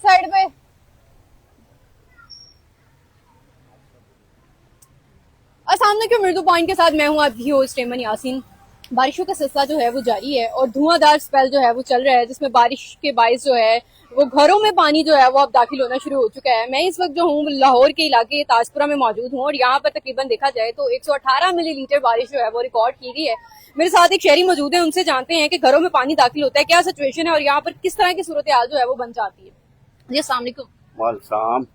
Side पे। अस्सलाम वालेकुम, मिर्दू पॉइंट के साथ मैं हूँ आपकी होस्ट एमन यासीन। बारिशों का सिलसिला जो है वो जारी है और धुआंधार स्पेल जो है वो चल रहा है, जिसमें बारिश के बाइस जो है वो घरों में पानी जो है वो अब दाखिल होना शुरू हो चुका है। मैं इस वक्त जो हूँ लाहौर के इलाके ताजपुरा में मौजूद हूँ और यहाँ पर तकरीबन देखा जाए तो 118 मिलीलीटर बारिश जो है वो रिकॉर्ड की गई है। मेरे साथ एक शहरी मौजूद है, उनसे जानते हैं कि घरों में पानी दाखिल होता है, क्या सिचुएशन है और यहाँ पर किस तरह की सूरत हाल जो है वो बन जाती है। जी अस्सलाम वालेकुम। वालेकुम।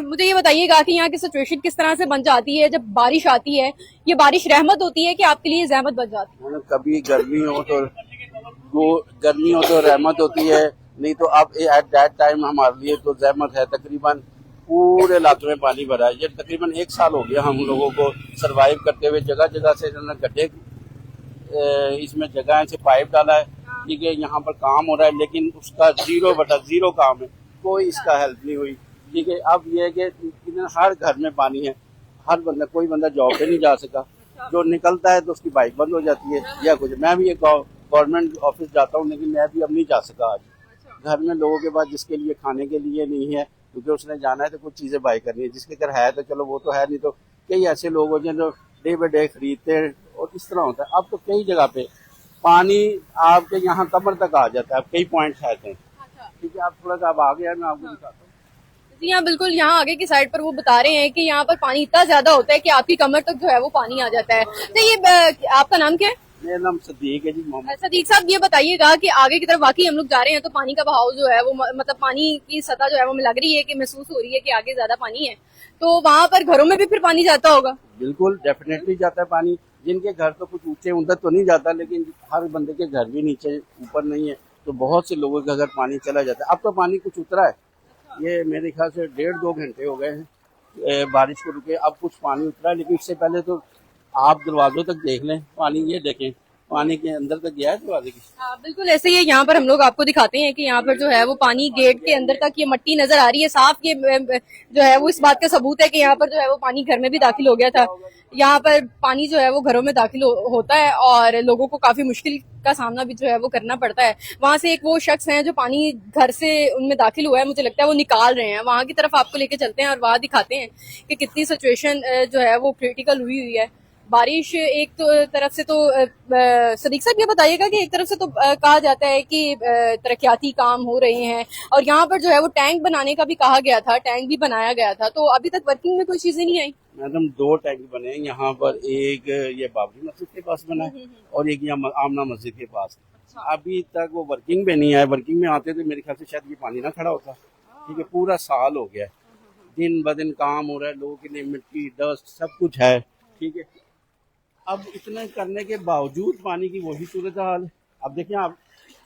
मुझे ये बताइएगा कि यहाँ की सिचुएशन किस तरह से बन जाती है जब बारिश आती है। ये बारिश रहमत होती है कि आपके लिए जहमत बन जाती है? मतलब कभी गर्मी हो तो रहमत होती है, नहीं तो अब एट दैट टाइम हमारे लिए तो जहमत है। तकरीबन पूरे इलाके में पानी भरा है। ये तकरीबन 1 साल हो गया हम लोगों को सरवाइव करते हुए। जगह जगह से इन्होंने गड्ढे इसमें जगह से पाइप डाला है, ठीक है। यहाँ पर काम हो रहा है लेकिन उसका 0/0 काम है, कोई इसका हेल्प नहीं हुई, ठीक है। अब ये है कि हर घर में पानी है, हर बंदा, कोई बंदा जॉब पे नहीं जा सका, जो निकलता है तो उसकी बाइक बंद हो जाती है या कुछ। मैं भी एक गवर्नमेंट ऑफिस जाता हूँ लेकिन मैं भी अब नहीं जा सका आज। घर में लोगों के पास जिसके लिए खाने के लिए नहीं है, क्योंकि उसने जाना है तो कुछ चीजें बाई करनी है। जिसके घर है तो चलो वो तो है, नहीं तो कई ऐसे लोग होते हैं जो डे बाई डे खरीदते हैं और इस तरह होता है। अब तो कई जगह पे पानी आपके यहाँ कमर तक आ जाता है, कई पॉइंट है, ठीक है। आप थोड़ा सा अब आगे है, मैं आपको दिखाता हूँ। जी हाँ बिल्कुल, यहाँ आगे की साइड पर वो बता रहे हैं कि यहाँ पर पानी इतना ज्यादा होता है कि आपकी कमर तक जो है वो पानी आ जाता है। तो ये आपका नाम क्या है? मेरा नाम सदीक है जी, मोहम्मद। सदीक साहब, ये बताइएगा कि आगे की तरफ वाकई हम लोग जा रहे हैं तो पानी का बहाव जो है वो मतलब पानी की सतह जो है वो लग रही है कि महसूस हो रही है कि आगे ज्यादा पानी है, तो वहाँ पर घरों में भी फिर पानी जाता होगा? बिल्कुल डेफिनेटली जाता है पानी। जिनके घर तो कुछ ऊंचे उधर तो नहीं जाता, लेकिन हर बंदे के घर भी नीचे ऊपर नहीं है, तो बहुत से लोगों के घर पानी चला जाता है। अब तो पानी कुछ उतरा है, ये मेरे ख्याल से 1.5-2 घंटे हो गए हैं बारिश को रुके, अब कुछ पानी उतरा है। लेकिन इससे पहले तो आप दरवाजों तक देख लें, पानी ये देखें, पानी के अंदर तक गया है दरवाजे की। हाँ बिल्कुल, ऐसे ही यहाँ पर हम लोग आपको दिखाते हैं कि यहाँ पर जो है वो पानी गेट के अंदर तक ये मट्टी नजर आ रही है साफ। ये जो है वो इस बात का सबूत है कि यहाँ पर जो है वो पानी घर में भी दाखिल हो गया था। यहाँ पर पानी जो है वो घरों में दाखिल होता है और लोगों को काफी मुश्किल का सामना भी जो है वो करना पड़ता है। वहां से एक वो शख्स हैं जो पानी घर से उनमें दाखिल हुआ है, मुझे लगता है वो निकाल रहे हैं। वहां की तरफ आपको लेके चलते हैं और वहां दिखाते हैं कि कितनी सिचुएशन जो है वो क्रिटिकल हुई है। बारिश एक तो तरफ से तो सदीक साहब ये बताइएगा कि एक तरफ से तो कहा जाता है कि तरक्याती काम हो रहे हैं और यहाँ पर जो है वो टैंक बनाने का भी कहा गया था, टैंक भी बनाया गया था, तो अभी तक वर्किंग में कोई चीजें नहीं आई? मैडम 2 टैंक बने हैं यहाँ पर, एक ये बाबरी मस्जिद के पास बना है और एक यहाँ आमना मस्जिद के पास। अभी तक वो वर्किंग में नहीं आए। वर्किंग में आते तो मेरे ख्याल से शायद ये पानी ना खड़ा होता, ठीक है। पूरा साल हो गया है, दिन ब दिन काम हो रहा है, लोगों के लिए मिट्टी डस्ट सब कुछ है, ठीक है। अब इतने करने के बावजूद पानी की वही सूरत हाल है। अब देखिए आप,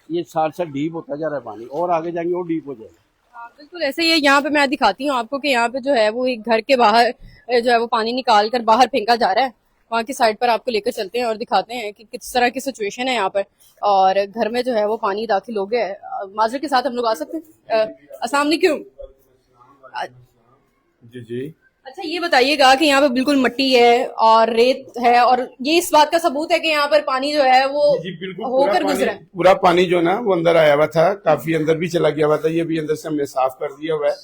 ये साल साल डीप होता जा रहा है पानी, और आगे जाएंगे और डीप हो जाएगा। हाँ, बिल्कुल ऐसे ही है। यहाँ पे मैं दिखाती हूँ आपको कि यहाँ पे जो है वो एक घर के बाहर जो है वो पानी निकाल कर बाहर फेंका जा रहा है। वहाँ की साइड पर आपको लेकर चलते हैं और दिखाते हैं कि किस तरह की सिचुएशन है यहाँ पर, और घर में जो है वो पानी दाखिल हो गया है। माजरत के साथ हम लोग आ सकते हैं? अस्सलाम वालेकुम। जी जी। अच्छा ये बताइएगा कि यहाँ पे बिल्कुल मट्टी है और रेत है और ये इस बात का सबूत है कि यहाँ पर पानी जो है वो जी बिल्कुल होकर गुजरा है। पूरा पानी जो ना वो अंदर आया हुआ था, काफी अंदर भी चला गया हुआ था। ये भी अंदर से हमने साफ कर दिया हुआ है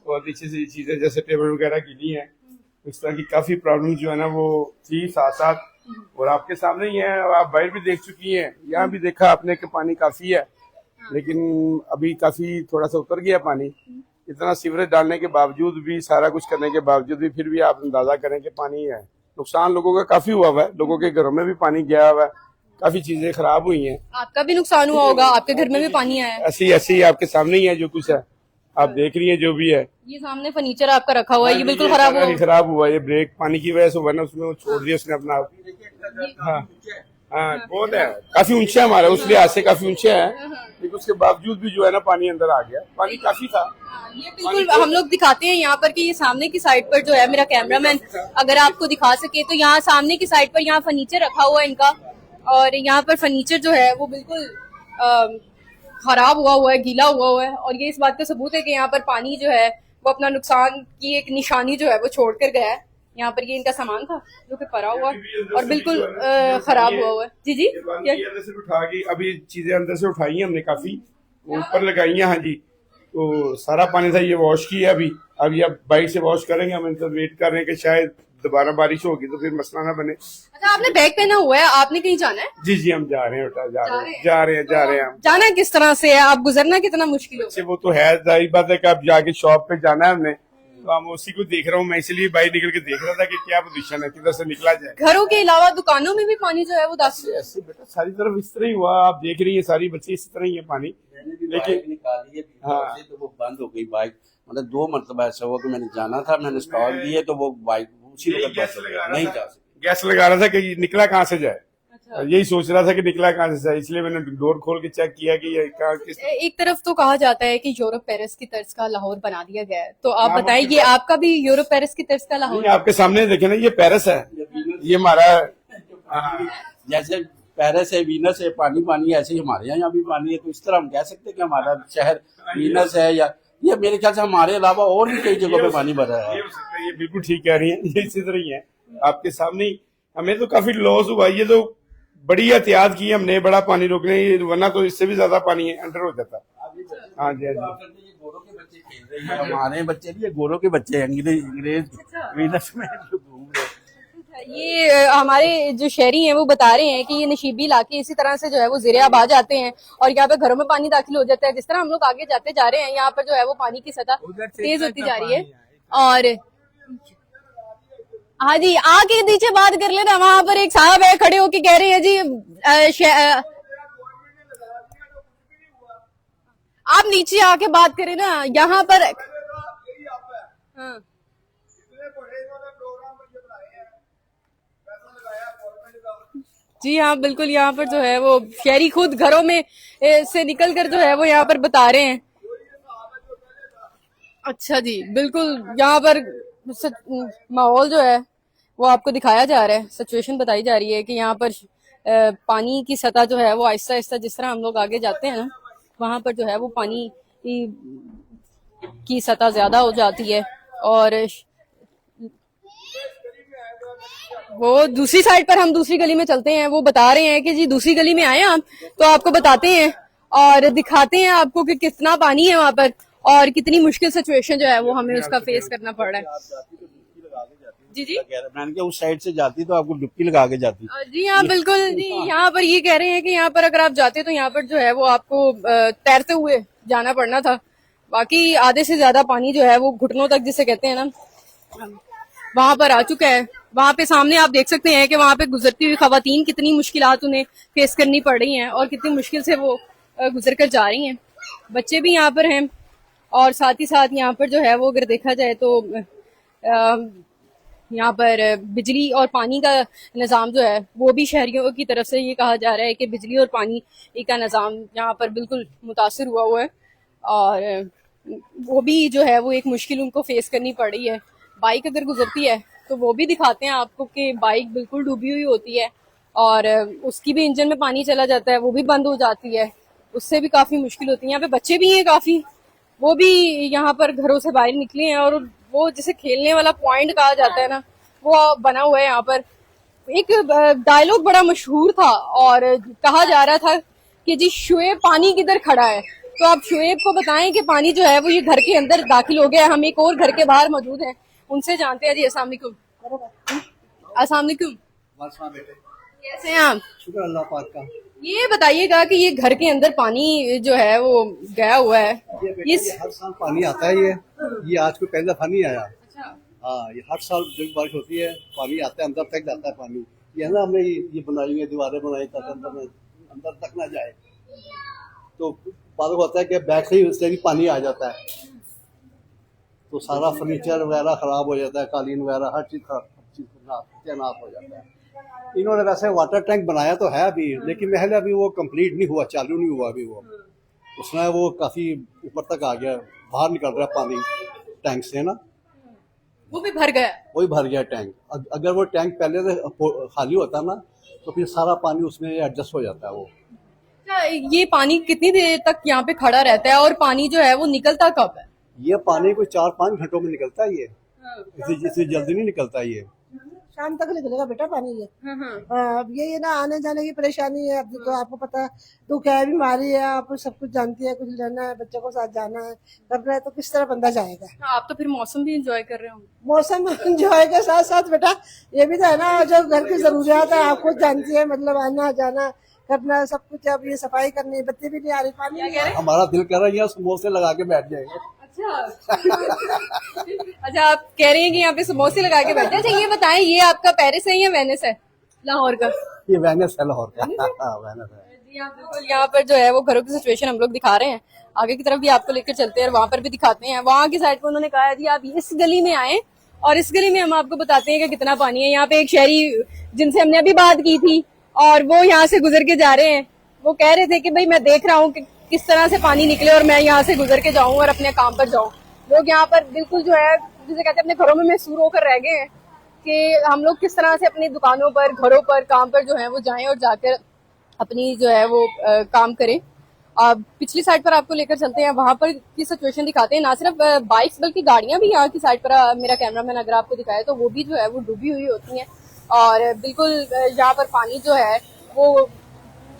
और नीचे से चीजें जैसे टेबल वगैरह गिनी है, इस तरह की काफी प्रॉब्लम जो है ना वो थी साथ साथ। और आपके सामने ही है, आप बाहर भी देख चुकी हैं, यहाँ भी देखा आपने कि पानी काफी है, लेकिन अभी काफी थोड़ा सा उतर गया पानी। इतना सीवरेज डालने के बावजूद भी, सारा कुछ करने के बावजूद भी, फिर भी आप अंदाजा करें कि पानी है। नुकसान लोगों का काफी हुआ हुआ है, लोगों के घरों में भी पानी गया हुआ है, काफी चीजें खराब हुई हैं। आपका भी नुकसान हुआ होगा, आपके घर में भी पानी आया है? ऐसी ऐसी आपके सामने ही है, जो कुछ है आप देख रही हैं, जो भी है। ये सामने फर्नीचर आपका रखा हुआ है, ये बिल्कुल खराब हुआ है। खराब हुआ है, ये ब्रेक पानी की वजह से हुआ ना, उसमें वो छोड़ दिया उसने अपना। हाँ हाँ, बहुत है, काफी ऊंचा है हमारा, उस लिहाज से काफी ऊंचा है, लेकिन उसके बावजूद भी जो है ना पानी अंदर आ गया। पानी काफी था। ये बिल्कुल हम लोग दिखाते हैं यहाँ पर कि ये सामने की साइड पर जो है, मेरा कैमरामैन अगर आपको दिखा सके तो यहाँ सामने की साइड पर यहाँ फर्नीचर रखा हुआ है इनका, और यहाँ पर फर्नीचर जो है वो बिल्कुल खराब हुआ है, गीला हुआ है, और ये इस बात का सबूत है कि यहाँ पर पानी जो है वो अपना नुकसान की एक निशानी जो है वो छोड़ कर गया है। यहाँ पर ये इनका सामान था जो कि पड़ा हुआ और बिल्कुल खराब हुआ है। जी जी, अंदर से उठा के अभी चीजें अंदर से उठाई हैं हमने, काफी ऊपर लगाई हैं। हाँ जी, तो सारा पानी था, ये वॉश किया अभी अब बाइक से वॉश करेंगे। हम इनसे वेट कर रहे हैं कि शायद दोबारा बारिश होगी तो फिर मसला ना बने। अच्छा, आपने बैग पहना हुआ है, आपने कहीं जाना है? जी हम जा रहे हैं बेटा, जा रहे हैं हम। जाना किस तरह से है? आप गुजरना कितना मुश्किल होगा? अच्छा, वो तो है, जाहिर बात है कि अब जाके शॉप पे जाना है हमने, तो हम उसी को देख रहा हूँ मैं, इसलिए बाहर निकल के देख रहा था कि क्या पोजीशन है, किधर से निकला जाए। घरों के अलावा दुकानों में भी पानी जो है वो दाखिल? ऐसे बेटा सारी तरफ इस तरह ही हुआ, आप देख रही है सारी बच्ची इस तरह ही है पानी। लेकिन निकाली है हाँ। तो वो बंद हो गई बाइक, मतलब 2 मरतबा ऐसा हुआ कि मैंने जाना था, मैंने स्टॉल दिए तो वो बाइक उसी वक्त बंद हो गई, नहीं जा सकती। गैस लगा रहा था कि निकला कहाँ से जाए, यही सोच रहा था कि निकला कहाँ से जाए, इसलिए मैंने डोर खोल के चेक किया कि ये कहाँ किस। एक तरफ तो कहा जाता है कि यूरोप पेरिस की तर्ज का लाहौर बना दिया गया है, तो आप बताएं ये आपका भी यूरोप पेरिस की तर्ज का लाहौर? नहीं, आपके सामने देखे ना, ये पेरिस है, ये हमारा जैसे पेरिस है, वीनस है, पानी ऐसे ही हमारे यहाँ भी पानी है, तो इस तरह हम कह सकते हैं कि हमारा शहर वीनस है, या ये मेरे ख्याल से हमारे अलावा और भी कई जगहों पे पानी भरा है। ये बिल्कुल ठीक कह रही है, ये इसी तरह ही है आपके सामने ही। हमें तो काफी लॉस हुआ, ये तो बड़ी एहतियात की हमने, बड़ा पानी रोकने, वरना तो इससे भी ज्यादा पानी अंडर हो जाता। हाँ जी। गोरों के बच्चे खेल रहे हैं, हमारे बच्चे नहीं, ये गोरों के बच्चे अंग्रेज वीनस में घूम रहे हैं। ये हमारे जो शहरी हैं वो बता रहे हैं कि ये नशीबी इलाके इसी तरह से जो है वो ज़ेरे-आब आ जाते हैं और यहाँ पे घरों में पानी दाखिल हो जाता है। जिस तरह हम लोग आगे जाते जा रहे हैं, यहाँ पर जो है वो पानी की सतह तेज होती जा रही है। और हाँ जी, आगे नीचे बात कर लेना, वहां पर एक साहब है खड़े होके कह रहे हैं जी आप नीचे आके बात करें ना, यहाँ पर हाँ। जी हाँ, बिल्कुल, यहाँ पर जो है वो शहरी खुद घरों में से निकल कर जो है वो यहाँ पर बता रहे हैं। अच्छा जी, बिल्कुल, यहाँ पर माहौल जो है वो आपको दिखाया जा रहा है, सिचुएशन बताई जा रही है कि यहाँ पर पानी की सतह जो है वो आहिस्ता आहिस्ता जिस तरह हम लोग आगे जाते हैं ना, वहां पर जो है वो पानी की सतह ज्यादा हो जाती है। और वो दूसरी साइड पर, हम दूसरी गली में चलते हैं, वो बता रहे हैं कि जी दूसरी गली में आए हम तो आपको बताते हैं और दिखाते हैं आपको कि कितना पानी है वहां पर और कितनी मुश्किल सिचुएशन जो है वो हमें उसका फेस करना पड़ रहा है। जी मैंने कहा उस साइड से जाती तो आपको डुबकी लगा के जाती। जी हाँ, बिल्कुल जी, यहाँ पर ये कह रहे हैं कि यहाँ पर अगर आप जाते तो यहाँ पर जो है वो आपको तैरते हुए जाना पड़ना था। बाकी आधे से ज्यादा पानी जो है वो घुटनों तक जिसे कहते हैं ना, वहां पर आ चुका है। वहां पे सामने आप देख सकते हैं कि वहां पे गुजरती हुई खवातीन कितनी मुश्किलात उन्हें फेस करनी पड़ रही हैं और कितनी मुश्किल से वो गुजर कर जा रही हैं। बच्चे भी यहाँ पर हैं और साथ ही साथ यहाँ पर जो है वो अगर देखा जाए तो यहाँ पर बिजली और पानी का निज़ाम जो है वो भी शहरियों की तरफ से ये कहा जा रहा है कि बिजली और पानी का निज़ाम यहाँ पर बिल्कुल मुतासिर हुआ है और वो भी जो है वो एक मुश्किल उनको फेस करनी पड़ रही है। बाइक अगर गुजरती है तो वो भी दिखाते हैं आपको कि बाइक बिल्कुल डूबी हुई होती है और उसकी भी इंजन में पानी चला जाता है, वो भी बंद हो जाती है, उससे भी काफ़ी मुश्किल होती है। यहाँ पे बच्चे भी हैं काफ़ी, वो भी यहाँ पर घरों से बाहर निकले हैं और वो जिसे खेलने वाला पॉइंट कहा जाता है ना, वो बना हुआ है। यहाँ पर एक डायलॉग बड़ा मशहूर था और कहा जा रहा था कि जी शुएब पानी किधर खड़ा है, तो आप शुएब को बताएं कि पानी जो है वो ये घर के अंदर दाखिल हो गया है। हम एक और घर के बाहर मौजूद हैं, उनसे जानते हैं। जी अस्सलाम वालेकुम। अस्सलाम वालेकुम, कैसे हैं आप? शुक्र अल्लाह पाक का। ये बताइएगा कि ये घर के अंदर पानी जो है वो गया हुआ है, ये हर साल पानी आता है, ये आज को पहला दफा नहीं आया। हाँ, ये हर साल जब बारिश होती है पानी आता है, अंदर तक जाता है पानी। ये है ना, हमने ये बनाई हुई दीवारें बनाई ताकि अंदर तक ना जाए, तो बाद होता है कि बैक से ही उससे भी पानी आ जाता है, तो सारा फर्नीचर वगैरह खराब हो जाता है, कालीन वगैरह हर चीज नाश हो जाता है। इन्होंने वैसे वाटर टैंक बनाया तो है अभी, लेकिन महल अभी वो कंप्लीट नहीं हुआ, चालू नहीं हुआ अभी। वो उसमें वो काफी ऊपर तक आ गया, बाहर निकल रहा है पानी टैंक से ना, वो भी भर गया, वही भर गया टैंक। अगर वो टैंक पहले से खाली होता ना तो फिर सारा पानी उसमें एडजस्ट हो जाता है। वो ये पानी कितनी देर तक यहाँ पे खड़ा रहता है और पानी जो है वो निकलता कब है? ये पानी कोई 4-5 घंटों में निकलता है, ये इसे जल्दी नहीं निकलता। ये शाम तक निकलेगा बेटा पानी ये। हाँ। अब ये ना आने जाने की परेशानी है। अब तो आपको पता तो क्या है, बीमारी है, आप सब कुछ जानती है, कुछ लेना है, बच्चों को साथ जाना है, करना है, तो किस तरह बंदा जाएगा। आप तो फिर मौसम भी एंजॉय कर रहे होंगे। मौसम एंजॉय के साथ साथ बेटा ये भी तो है ना, जो घर की जरूरियात है, आप खुद जानती है, मतलब आना जाना करना सब कुछ। अब ये सफाई करनी है, बत्ती भी नहीं आ रही, पानी नहीं आ रहा। हमारा दिल कर रहा है यहाँ समोसे लगा के बैठ जाएंगे। अच्छा आप कह रही हैं कि यहाँ पे समोसे लगा के बैठे। अच्छा ये बताएं, ये आपका पेरिस है या वेनिस है? लाहौर का। ये वेनिस है, लाहौर का। वेनिस है जी हाँ बिल्कुल। यहाँ पर जो है वो घरों की सिचुएशन हम लोग दिखा रहे हैं, आगे की तरफ भी आपको लेकर चलते हैं और वहां पर भी दिखाते हैं। वहां की साइड पर उन्होंने कहा है जी आप इस गली में आए और इस गली में हम आपको बताते हैं कि कितना पानी है। यहाँ पे एक शहरी जिनसे हमने अभी बात की थी और वो यहाँ से गुजर के जा रहे हैं, वो कह रहे थे कि भाई मैं देख रहा हूँ कि किस तरह से पानी निकले और मैं यहाँ से गुजर के जाऊं और अपने काम पर जाऊं। लोग यहाँ पर बिल्कुल जो है जिसे कहते हैं अपने घरों में महसूर होकर रह गए हैं कि हम लोग किस तरह से अपनी दुकानों पर, घरों पर, काम पर जो है वो जाएं और जाकर अपनी जो है वो काम करें। पिछली साइड पर आपको लेकर चलते हैं, वहां पर की सिचुएशन दिखाते हैं। ना सिर्फ बाइक्स बल्कि गाड़ियां भी यहाँ की साइड पर, मेरा कैमरामैन अगर आपको दिखाए तो वो भी जो है वो डूबी हुई होती हैं। और बिल्कुल यहाँ पर पानी जो है वो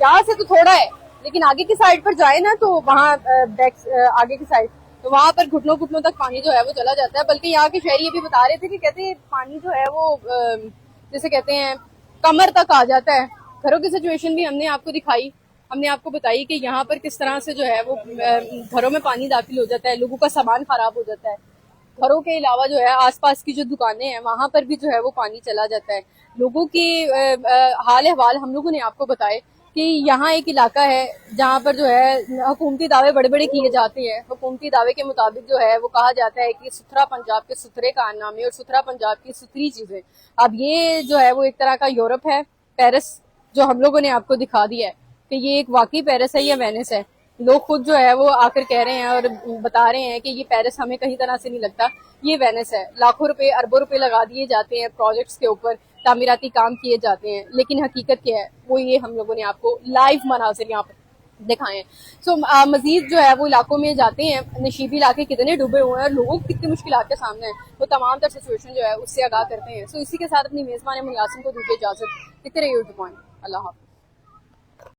यहाँ से तो थोड़ा है, लेकिन आगे की साइड पर जाए ना तो वहाँ आगे की साइड तो वहां पर घुटनों घुटनों तक पानी जो है वो चला जाता है। बल्कि यहाँ के शहरी ये भी बता रहे थे कि कहते हैं पानी जो है वो जैसे कहते हैं कमर तक आ जाता है। घरों की सिचुएशन भी हमने आपको दिखाई, हमने आपको बताई कि यहाँ पर किस तरह से जो है वो घरों में पानी दाखिल हो जाता है, लोगों का सामान खराब हो जाता है। घरों के अलावा जो है आसपास की जो दुकानें हैं वहां पर भी जो है वो पानी चला जाता है। लोगों की हाल अहवाल हम लोगों ने आपको बताए कि यहाँ एक इलाका है जहाँ पर जो है हुकूमती दावे बड़े बड़े किए जाते हैं। हुकूमती दावे के मुताबिक जो है वो कहा जाता है कि सुथरा पंजाब के सुथरे कारनामे और सुथरा पंजाब की सुथरी चीजें। अब ये जो है वो एक तरह का यूरोप है, पेरिस जो हम लोगों ने आपको दिखा दिया है कि ये एक वाकई पेरिस है या वेनिस है। लोग खुद जो है वो आकर कह रहे हैं और बता रहे हैं कि ये पेरिस हमें कहीं तरह से नहीं लगता, ये वेनिस है। लाखों रुपए, अरबों रुपए लगा दिए जाते हैं प्रोजेक्ट्स के ऊपर, तामीराती काम किए जाते हैं, लेकिन हकीकत क्या है वो ये हम लोगों ने आपको लाइव मनाजिर यहाँ पर दिखाए हैं। सो मजीद जो है वो इलाकों में जाते हैं, नशीबी इलाके कितने डूबे हुए हैं और लोगों को कितनी मुश्किलात के सामने है, वो तमाम तर सिचुएशन जो है उससे आगाह करते हैं। सो इसी के साथ अपनी मेजबान मुयासिन को दीजिए इजाजत। देखते रहिए यूट्यूब पॉइंट। अल्लाह हाफ़िज़।